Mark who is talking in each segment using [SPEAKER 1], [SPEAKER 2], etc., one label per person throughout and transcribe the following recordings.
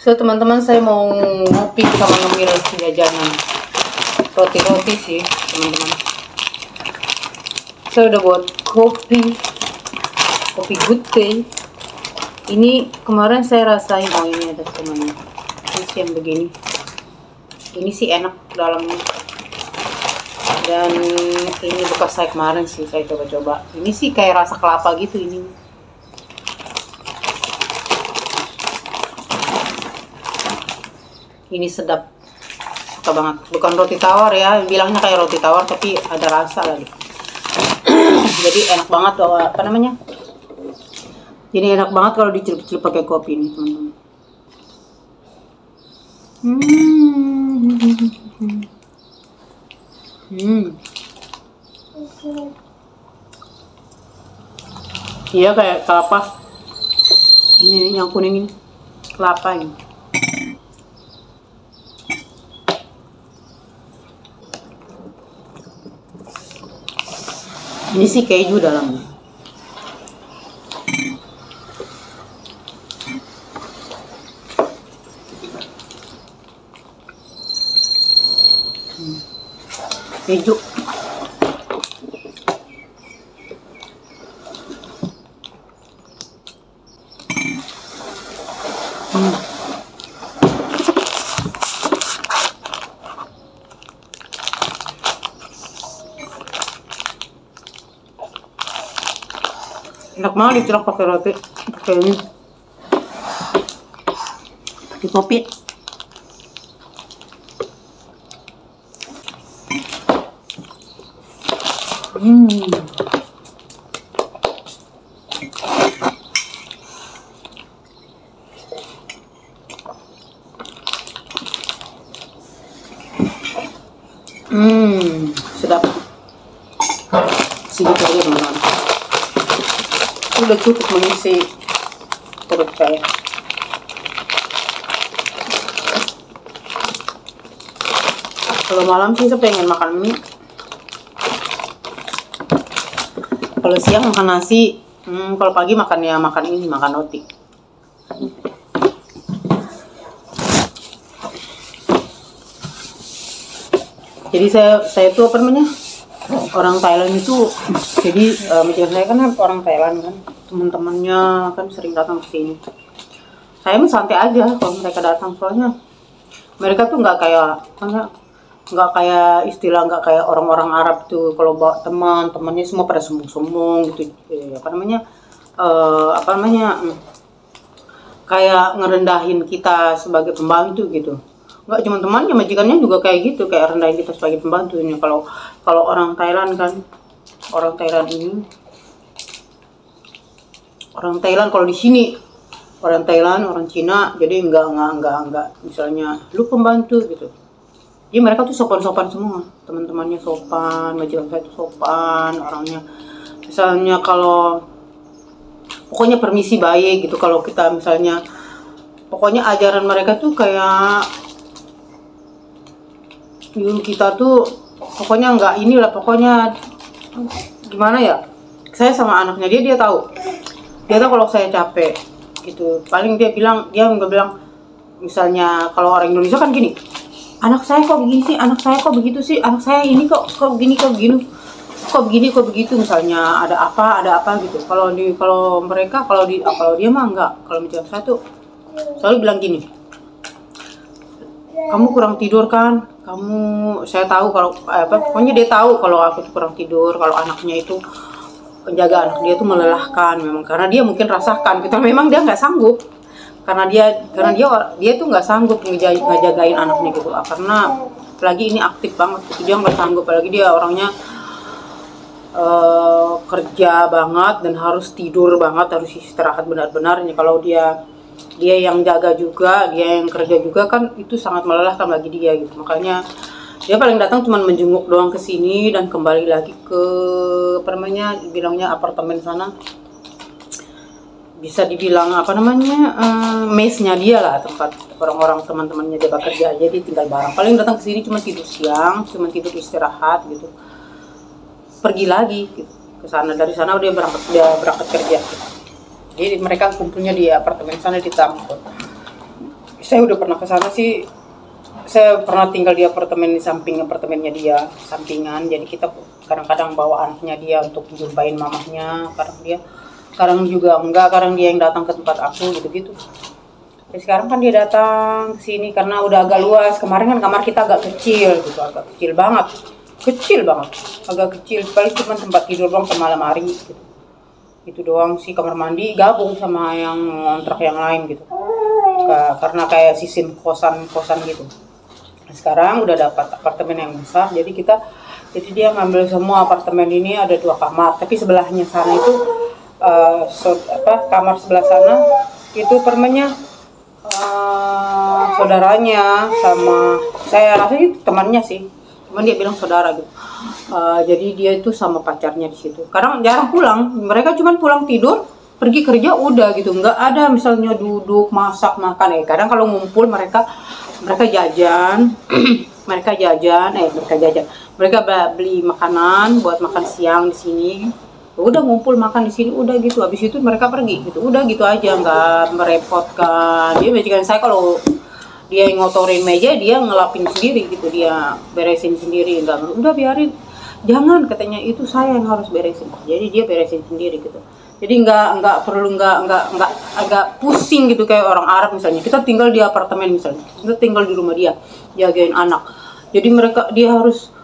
[SPEAKER 1] So teman-teman, saya mau ngopi sama ngemil jajanan roti-roti sih teman-teman. Saya udah buat kopi good day. Ini kemarin saya rasain, oh ini ada temannya. Ini sih yang begini. Ini sih enak dalamnya. Dan ini bekas saya kemarin sih, saya coba-coba. Ini sih kayak rasa kelapa gitu ini. Ini sedap, suka banget. Bukan roti tawar ya, bilangnya kayak roti tawar tapi ada rasa lagi. Jadi enak banget apa namanya? Jadi enak banget kalau dicelup-celup pakai kopi ini, teman-teman. Iya kayak kelapa. Ini yang kuning ini kelapa ini. Ini sih keju dalamnya. Keju. Enak banget dicelup pakai roti, pakai ini, pakai kopi. Sedap. Segitu aja teman-teman. Udah cukup mengisi perut saya. Kalau malam sih saya pengen makan mie. Kalau siang makan nasi. Kalau pagi makan ya makan ini, makan roti. Jadi saya tuh apa namanya, orang Thailand itu, jadi macam saya kan orang Thailand kan, teman-temannya kan sering datang ke sini. Saya mah santai aja kalau mereka datang, soalnya mereka tuh nggak kayak nggak kayak orang-orang Arab tuh, kalau bawa teman-temannya semua pada sombong-sombong gitu, kayak ngerendahin kita sebagai pembantu gitu. Nggak cuma temannya, majikannya juga kayak gitu, kayak rendahin kita sebagai pembantunya. Kalau orang Thailand kan, orang Thailand kalau di sini orang Thailand, orang Cina, jadi enggak misalnya lu pembantu gitu. Jadi mereka tuh sopan-sopan semua, teman-temannya sopan, majikan saya tuh sopan orangnya. Misalnya kalau pokoknya permisi baik gitu, kalau kita misalnya, pokoknya ajaran mereka tuh kayak nyuruh kita tuh pokoknya nggak inilah, pokoknya gimana ya, saya sama anaknya dia tahu kalau saya capek gitu, paling dia nggak bilang misalnya, kalau orang Indonesia kan gini, anak saya kok begini sih, anak saya kok begitu sih, anak saya ini kok begini kok begitu, misalnya ada apa gitu. Kalau mereka, kalau dia mah enggak. Kalau misalnya saya tuh selalu bilang gini, kamu kurang tidur kan? Saya tahu kalau pokoknya dia tahu kalau aku tuh kurang tidur, kalau anaknya itu, penjaga anak dia tuh melelahkan memang, karena dia mungkin rasakan gitu, memang dia nggak sanggup, karena dia tuh nggak sanggup ngejagain anaknya gitu, karena apalagi ini aktif banget gitu, dia nggak sanggup, apalagi dia orangnya kerja banget dan harus tidur banget, harus istirahat benar-benar. Kalau dia yang jaga juga, dia yang kerja juga kan, itu sangat melelahkan bagi dia gitu. Makanya dia paling datang cuma menjenguk doang ke sini dan kembali lagi ke bilangnya apartemen sana. Bisa dibilang mesnya dia lah, tempat orang-orang teman-temannya dia bekerja, jadi tinggal bareng. Paling datang ke sini cuma tidur siang, cuma tidur istirahat gitu. Pergi lagi gitu ke sana, dari sana dia berangkat kerja. Jadi mereka kumpulnya di apartemen sana, di Tambun. saya udah pernah ke sana sih. Saya pernah tinggal di apartemen di samping apartemennya dia, sampingan. Jadi kita kadang-kadang bawa anaknya dia untuk jumpain mamahnya. Kadang juga enggak, kadang dia yang datang ke tempat aku gitu-gitu. Tapi sekarang kan dia datang ke sini karena udah agak luas. Kemarin kan kamar kita agak kecil gitu, agak kecil banget. Kecil banget, agak kecil. Paling cuma tempat tidur doang sama lemari gitu. Itu doang sih, kamar mandi gabung sama yang kontrak yang lain gitu. Karena kayak sistem kosan gitu. Sekarang udah dapat apartemen yang besar, jadi dia ngambil semua apartemen ini ada 2 kamar, tapi sebelahnya sana itu kamar sebelah sana itu permennya saudaranya sama saya rasa itu temannya sih, cuman dia bilang saudara gitu. Jadi dia itu sama pacarnya di situ. Kadang jarang pulang, mereka cuma pulang tidur, pergi kerja udah gitu, nggak ada misalnya duduk masak makan. Kadang kalau ngumpul mereka jajan mereka beli makanan buat makan siang di sini, udah ngumpul makan di sini udah gitu, habis itu mereka pergi gitu, udah gitu aja, nggak merepotkan. Dia majikan saya kalau dia yang ngotorin meja dia ngelapin sendiri gitu, dia beresin sendiri, udah biarin, jangan katanya itu saya yang harus beresin, jadi dia beresin sendiri gitu. Jadi nggak perlu agak pusing gitu kayak orang Arab misalnya. Kita tinggal di apartemen misalnya, kita tinggal di rumah dia, jagain anak. Jadi dia harus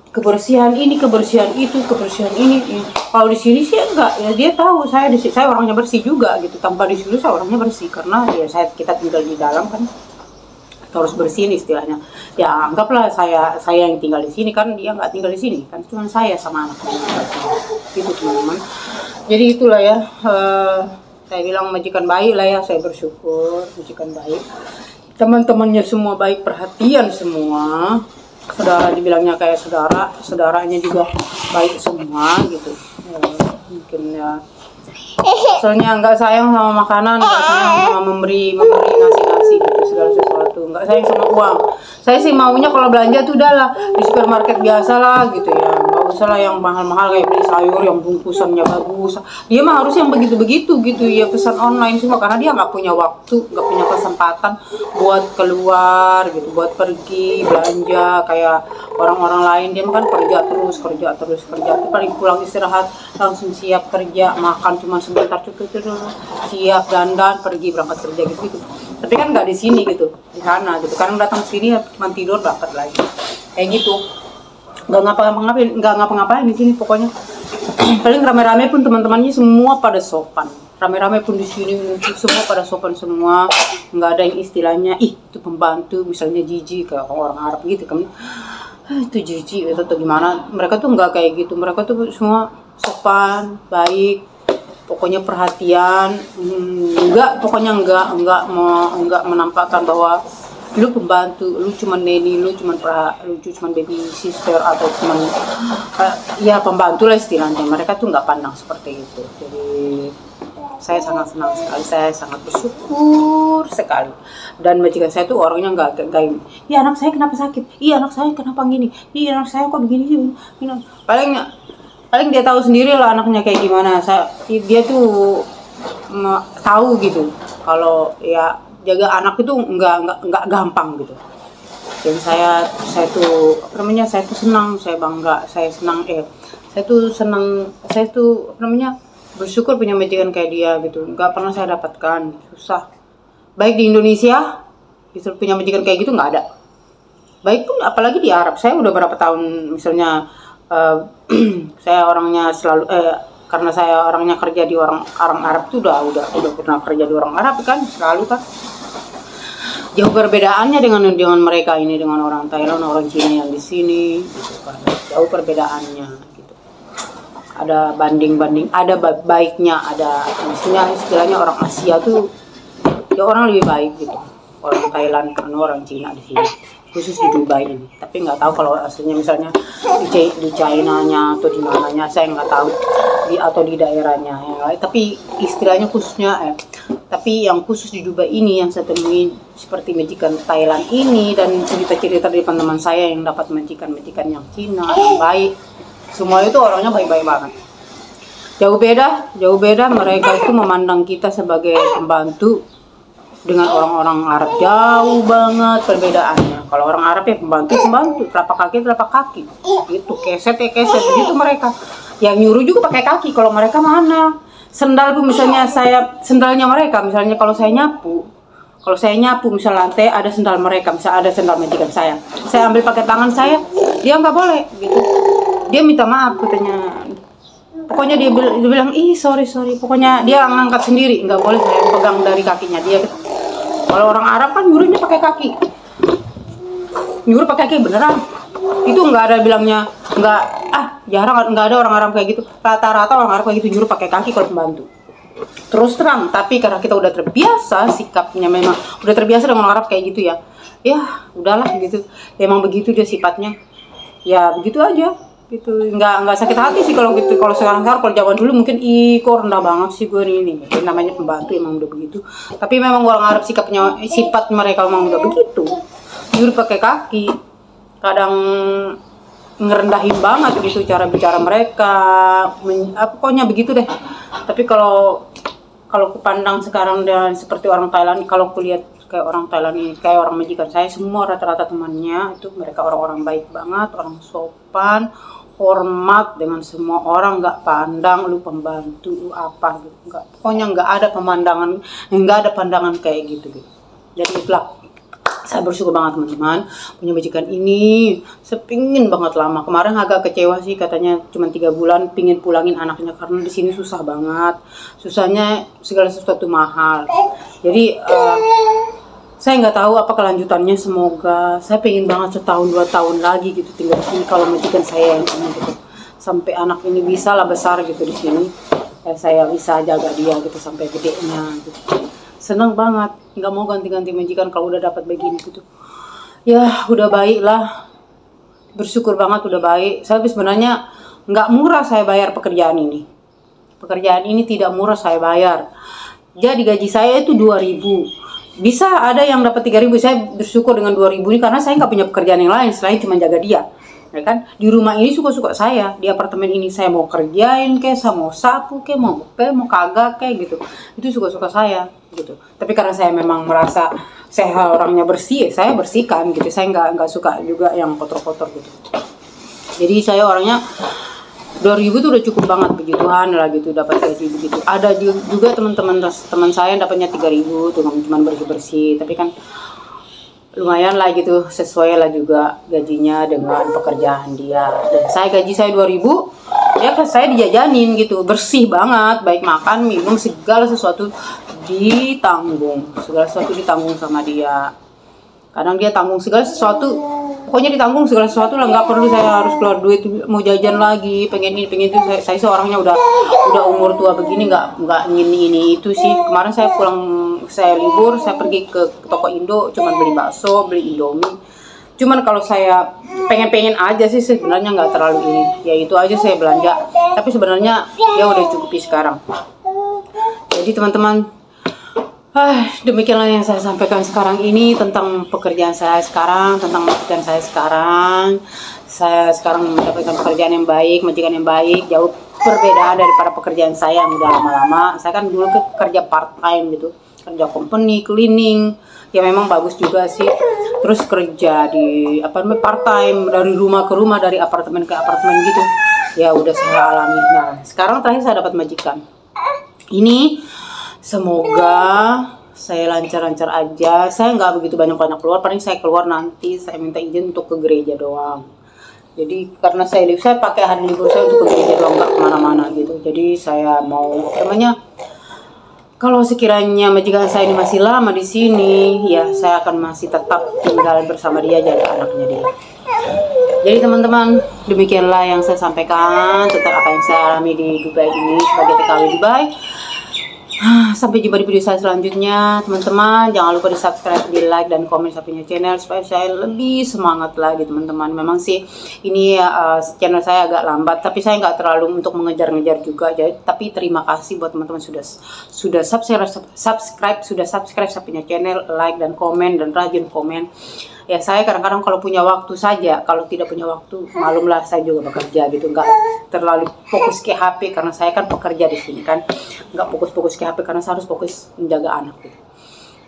[SPEAKER 1] kebersihan ini, kebersihan itu, kebersihan ini. Kalau di sini sih enggak, ya dia tahu saya orangnya bersih juga gitu. Tanpa disuruh saya orangnya bersih karena ya kita tinggal di dalam kan. Harus bersihin istilahnya. Ya anggaplah saya yang tinggal di sini kan, dia nggak tinggal di sini kan, cuma saya sama anaknya gitu teman-teman. Jadi itulah ya, saya bilang majikan baik lah ya, saya bersyukur majikan baik. Teman-temannya semua baik, perhatian semua. Saudara dibilangnya kayak saudaranya juga baik semua gitu. Mungkin ya. Soalnya nggak sayang sama makanan, nggak sayang sama memberi ngasih gitu segala sesuatu, nggak sayang sama uang. Saya sih maunya kalau belanja tuh udahlah di supermarket biasa lah gitu ya, nggak usah lah yang mahal-mahal kayak beli sayur yang bungkusannya bagus. Dia mah harus yang begitu-begitu gitu ya, pesan online semua karena dia nggak punya waktu, nggak punya kesempatan buat keluar gitu, buat pergi belanja kayak orang-orang lain. Dia kan kerja terus, paling pulang istirahat langsung siap kerja, makan cuma sebentar cukup dulu, siap dandan pergi berangkat kerja gitu. Tapi kan nggak di sini gitu, di sana gitu. Kadang datang sini cuma tidur berangkat lagi, kayak gitu. Nggak ngapa-ngapain di sini pokoknya. Paling rame-rame pun teman-temannya semua pada sopan. Rame-rame pun di sini semua pada sopan semua. Nggak ada yang istilahnya itu pembantu misalnya jijik kayak orang Arab gitu kan. Itu jijik atau gimana. Mereka tuh nggak kayak gitu. Mereka tuh semua sopan, baik. Pokoknya perhatian, pokoknya enggak menampakkan bahwa lu pembantu, lu cuma neni, lu cuma baby sister atau cuma ya pembantu lah istilahnya. Mereka tuh nggak pandang seperti itu. Jadi saya sangat senang sekali, saya sangat bersyukur sekali. Dan majikan saya tuh orangnya nggak iya anak saya kenapa sakit, iya anak saya kenapa gini, iya anak saya kok begini sih. Paling dia tahu sendiri lah anaknya kayak gimana. Dia tuh tahu gitu kalau ya jaga anak itu nggak gampang gitu. Dan saya tuh saya tuh senang, saya bangga, saya tuh bersyukur punya majikan kayak dia gitu. Nggak pernah saya dapatkan, susah. Baik di Indonesia bisa punya majikan kayak gitu nggak ada. Baik pun apalagi di Arab. Saya udah berapa tahun misalnya. Saya orangnya selalu karena saya orangnya kerja di orang Arab tuh udah pernah kerja di orang Arab kan, selalu kan. Jauh perbedaannya dengan mereka ini, dengan orang Thailand, orang Cina yang di sini gitu kan. Jauh perbedaannya gitu. Ada banding, ada baiknya, ada istilahnya orang Asia tuh ya orang lebih baik gitu. Orang Thailand kan orang Cina di sini. Khusus di Dubai ini, tapi nggak tahu kalau aslinya misalnya di China-nya atau di mananya, saya nggak tahu atau di daerahnya yang lain. Tapi istilahnya khususnya tapi yang khusus di Dubai ini yang saya temui seperti majikan Thailand ini dan cerita-cerita dari teman-teman saya yang dapat majikan yang Cina yang baik, semua itu orangnya baik-baik banget. Jauh beda mereka itu memandang kita sebagai pembantu. Dengan orang-orang Arab jauh banget perbedaannya. Kalau orang Arab ya pembantu, telapak kaki, itu keset begitu mereka. Yang nyuruh juga pakai kaki. Kalau mereka mana? Sendal pun misalnya sendalnya mereka, misalnya kalau saya nyapu misal lantai ada sendal mereka, misal ada sendal majikan saya ambil pakai tangan saya, dia nggak boleh gitu. Dia minta maaf katanya. Pokoknya dia bilang, sorry, pokoknya dia ngangkat sendiri, nggak boleh saya pegang dari kakinya dia. Kalau orang Arab kan nyuruhnya pakai kaki, beneran. Itu nggak ada bilangnya, jarang, nggak ada orang Arab kayak gitu. Rata-rata orang Arab kayak gitu nyuruh pakai kaki kalau pembantu. Terus terang, tapi karena kita udah terbiasa sikapnya, memang udah terbiasa dengan orang Arab kayak gitu ya udahlah gitu, emang begitu dia sifatnya, ya begitu aja gitu. Nggak sakit hati sih kalau gitu. Kalau sekarang kalau zaman dulu mungkin kok rendah banget sih gue ini gitu. Namanya pembantu emang udah begitu, tapi memang orang Arab sifat mereka memang udah begitu, nyuruh pakai kaki. Kadang ngerendahin banget gitu cara bicara mereka, pokoknya begitu deh. Tapi kalau kupandang sekarang dan seperti orang Thailand, kalau kulihat kayak orang Thailand ini, kayak orang majikan saya, semua rata-rata temannya itu mereka orang-orang baik banget, orang sopan, hormat dengan semua orang, nggak pandang lu pembantu lu apa gitu, pokoknya nggak ada pandangan kayak gitu. Jadi itulah, saya bersyukur banget teman-teman punya majikan ini. Sepingin banget lama. Kemarin agak kecewa sih, katanya cuma 3 bulan pingin pulangin anaknya karena di sini susah banget. Susahnya segala sesuatu mahal. Jadi saya nggak tahu apa kelanjutannya. Semoga saya pengen banget setahun 2 tahun lagi gitu tinggal di sini kalau majikan saya yang ini gitu. Sampai anak ini bisa lah besar gitu di sini. Saya bisa jaga dia gitu sampai gedenya gitu. Seneng banget, nggak mau ganti-ganti majikan kalau udah dapat begini gitu. Ya udah baik lah, bersyukur banget udah baik. Saya sebenarnya nggak murah saya bayar pekerjaan ini. Pekerjaan ini tidak murah saya bayar. Jadi gaji saya itu 2.000. Bisa ada yang dapat 3.000. Saya bersyukur dengan 2.000 ini karena saya nggak punya pekerjaan yang lain selain cuma jaga dia. Ya kan, di rumah ini suka-suka saya, di apartemen ini saya mau kerjain kayak, saya mau sapu kayak, mau kagak kayak gitu, itu suka-suka saya gitu. Tapi karena saya memang merasa saya orangnya bersih, saya bersihkan gitu. Saya nggak suka juga yang kotor-kotor gitu. Jadi saya orangnya 2.000 tuh udah cukup banget, begituan lah gitu dapat gaji begitu. Ada juga teman saya dapatnya 3.000 tuh cuma bersih-bersih, tapi kan lumayan lah gitu, sesuai lah juga gajinya dengan pekerjaan dia. Dan gaji saya 2.000, ya kan saya dijajanin gitu, bersih banget, baik makan, minum, segala sesuatu ditanggung sama dia. Kadang dia tanggung segala sesuatu, pokoknya ditanggung segala sesuatu lah, nggak perlu saya harus keluar duit mau jajan lagi, pengen ini pengen itu. Saya seorangnya udah umur tua begini, nggak ini itu sih. Kemarin saya libur, saya pergi ke toko Indo, cuman beli bakso, beli Indomie. Cuman kalau saya pengen aja sih sebenarnya, nggak terlalu ini, ya itu aja saya belanja. Tapi sebenarnya ya udah cukupi sekarang. Jadi teman-teman, demikianlah yang saya sampaikan sekarang ini tentang pekerjaan saya sekarang, tentang majikan saya sekarang. Saya sekarang mendapatkan pekerjaan yang baik, majikan yang baik, jauh berbeda daripada pekerjaan saya yang udah lama-lama. Saya kan dulu kerja part time gitu, kerja company, cleaning, ya memang bagus juga sih. Terus kerja di part time, dari rumah ke rumah, dari apartemen ke apartemen gitu. Ya udah saya alami. Nah, sekarang terakhir saya dapat majikan. Ini semoga saya lancar-lancar aja. Saya nggak begitu banyak keluar. Paling saya keluar nanti saya minta izin untuk ke gereja doang. Jadi karena saya pakai hari libur saya untuk ke gereja doang, nggak kemana-mana gitu. Jadi saya mau kalau sekiranya majikan saya ini masih lama di sini, ya saya akan masih tetap tinggal bersama dia, jaga anaknya dia. Jadi teman-teman, demikianlah yang saya sampaikan tentang apa yang saya alami di Dubai ini sebagai TKW Dubai. Sampai jumpa di video saya selanjutnya teman-teman. Jangan lupa di subscribe, di like, dan komen sapinya channel supaya saya lebih semangat lagi teman-teman. Memang sih ini channel saya agak lambat, tapi saya nggak terlalu untuk mengejar-ngejar juga. Jadi tapi terima kasih buat teman-teman sudah subscribe sapinya channel, like dan komen, dan rajin komen. Ya saya kadang-kadang kalau punya waktu saja, kalau tidak punya waktu malumlah saya juga bekerja gitu, nggak terlalu fokus ke HP karena saya kan pekerja di sini kan, nggak fokus ke HP karena saya harus fokus menjaga anak gitu.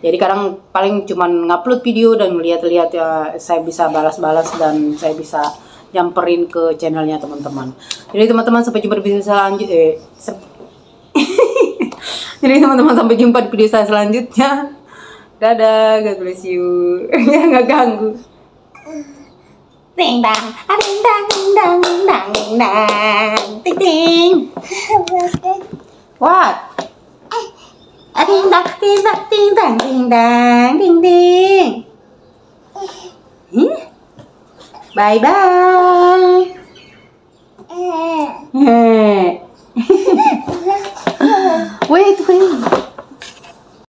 [SPEAKER 1] Jadi kadang paling cuman ngupload video dan melihat-lihat ya, saya bisa balas-balas dan saya bisa nyamperin ke channelnya teman-teman. Jadi teman-teman sampai jumpa di video selanjutnya. Jadi teman-teman sampai jumpa di video saya selanjutnya. Dadah, God bless you. Ya nggak ganggu. Ding dang, ding dang, ding dang, ding dang, ding dang, ding ding. What? Ding dang, ding dang, ding dang, ding dang, ding ding. Bye bye.